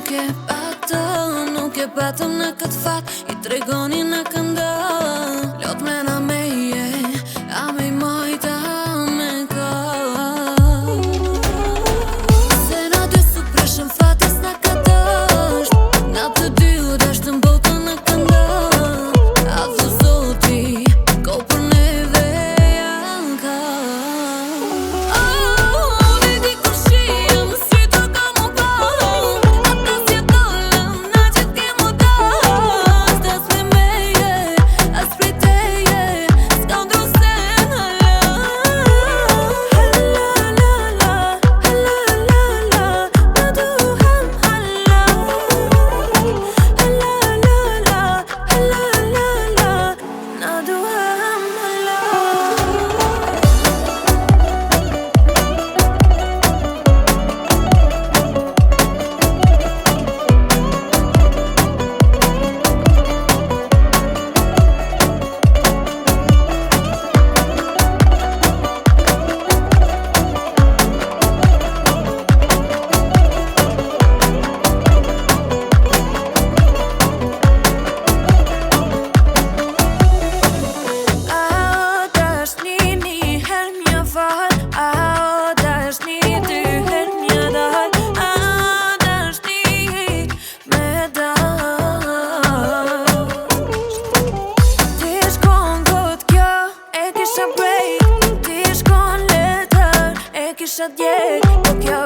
Nuk e patëm në këtë fat, i tregoni në kënda. Lot me na meje, a me i majta me ka. Se na dy su preshëm fatis na ka dasht, na të dy u dasht në botën në kënda. A thu zoti, ko për neve janë ka. Vedi kur shiem, si të ka mu pa. Ata si dollëm, na që t'ke mu dasht. As me meje, as prej teje, s'ka ndru sen hala. Na duhem hala. Na duhem hala. Kisha djeg, po kjo